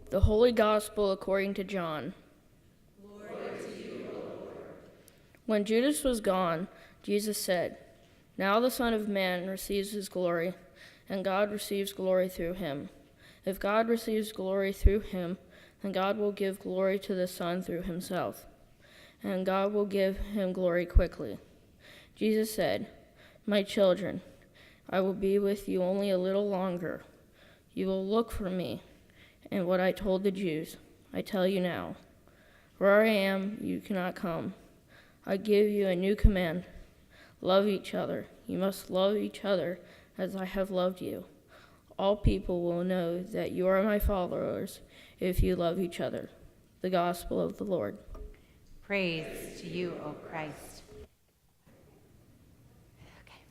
The Holy Gospel according to John. Glory to you, O Lord. When Judas was gone, Jesus said, "Now the Son of Man receives his glory, and God receives glory through him. If God receives glory through him, then God will give glory to the Son through himself, and God will give him glory quickly." Jesus said, "My children, I will be with you only a little longer. You will look for me, and what I told the Jews, I tell you now. Where I am, you cannot come. I give you a new command. Love each other. You must love each other as I have loved you. All people will know that you are my followers if you love each other." The Gospel of the Lord. Praise to you, O Christ. Okay.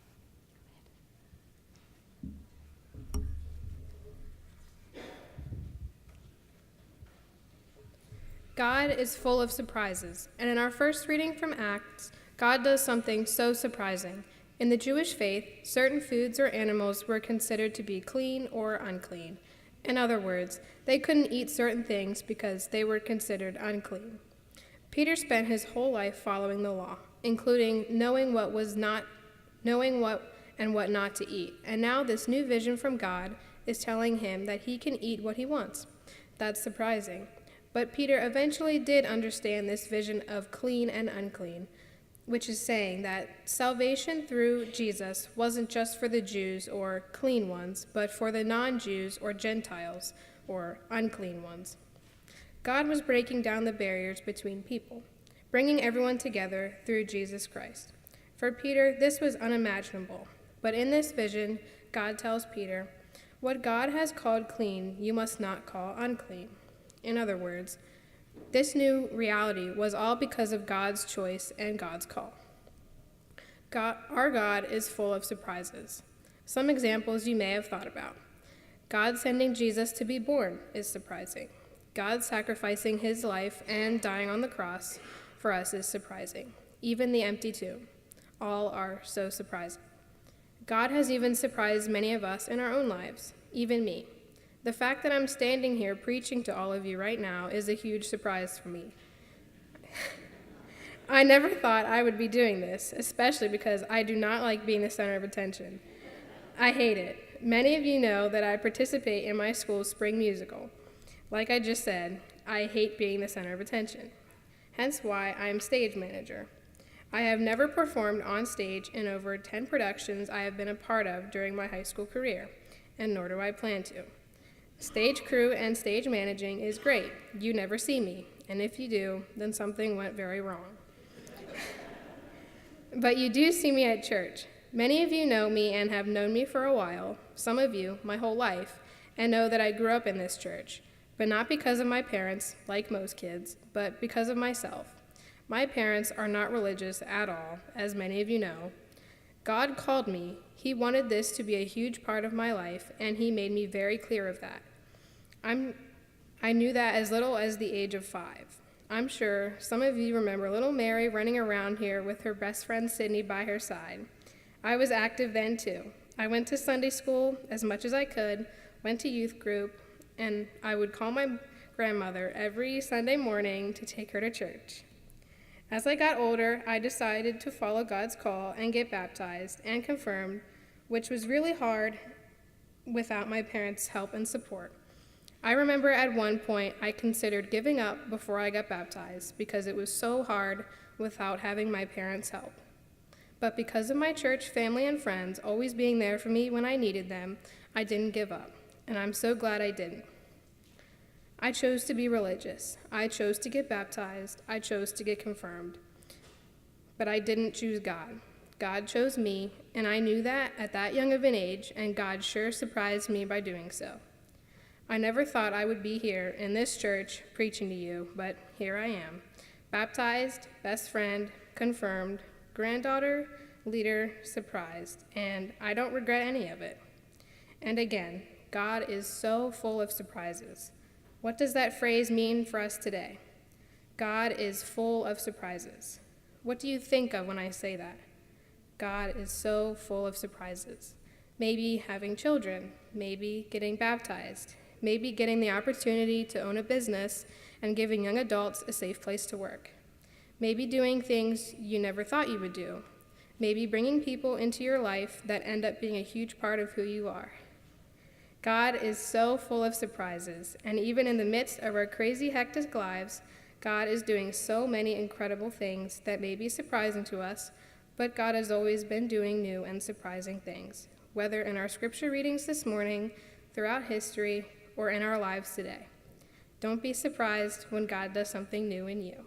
God is full of surprises, and in our first reading from Acts, God does something so surprising. In the Jewish faith, certain foods or animals were considered to be clean or unclean. In other words, they couldn't eat certain things because they were considered unclean. Peter spent his whole life following the law, including knowing what and what not to eat. And now this new vision from God is telling him that he can eat what he wants. That's surprising. But Peter eventually did understand this vision of clean and unclean, which is saying that salvation through Jesus wasn't just for the Jews or clean ones, but for the non-Jews or Gentiles or unclean ones. God was breaking down the barriers between people, bringing everyone together through Jesus Christ. For Peter, this was unimaginable. But in this vision, God tells Peter, "What God has called clean, you must not call unclean." In other words, this new reality was all because of God's choice and God's call. Our God is full of surprises. Some examples you may have thought about. God sending Jesus to be born is surprising. God sacrificing his life and dying on the cross for us is surprising. Even the empty tomb. All are so surprising. God has even surprised many of us in our own lives, even me. The fact that I'm standing here preaching to all of you right now is a huge surprise for me. I never thought I would be doing this, especially because I do not like being the center of attention. I hate it. Many of you know that I participate in my school's spring musical. Like I just said, I hate being the center of attention. Hence why I am stage manager. I have never performed on stage in over 10 productions I have been a part of during my high school career, and nor do I plan to. Stage crew and stage managing is great. You never see me, and if you do, then something went very wrong. But you do see me at church. Many of you know me and have known me for a while, some of you my whole life, and know that I grew up in this church, but not because of my parents, like most kids, but because of myself. My parents are not religious at all, as many of you know. God called me. He wanted this to be a huge part of my life, and he made me very clear of that. I knew that as little as the age of 5. I'm sure some of you remember little Mary running around here with her best friend Sydney by her side. I was active then too. I went to Sunday school as much as I could, went to youth group, and I would call my grandmother every Sunday morning to take her to church. As I got older, I decided to follow God's call and get baptized and confirmed, which was really hard without my parents' help and support. I remember at one point I considered giving up before I got baptized because it was so hard without having my parents' help. But because of my church family and friends always being there for me when I needed them, I didn't give up, and I'm so glad I didn't. I chose to be religious. I chose to get baptized. I chose to get confirmed. But I didn't choose God. God chose me, and I knew that at that young of an age, and God sure surprised me by doing so. I never thought I would be here in this church preaching to you, but here I am, baptized, best friend, confirmed, granddaughter, leader, surprised, and I don't regret any of it. And again, God is so full of surprises. What does that phrase mean for us today? God is full of surprises. What do you think of when I say that? God is so full of surprises. Maybe having children, maybe getting baptized, maybe getting the opportunity to own a business and giving young adults a safe place to work. Maybe doing things you never thought you would do. Maybe bringing people into your life that end up being a huge part of who you are. God is so full of surprises, and even in the midst of our crazy, hectic lives, God is doing so many incredible things that may be surprising to us, but God has always been doing new and surprising things, whether in our scripture readings this morning, throughout history, or in our lives today. Don't be surprised when God does something new in you.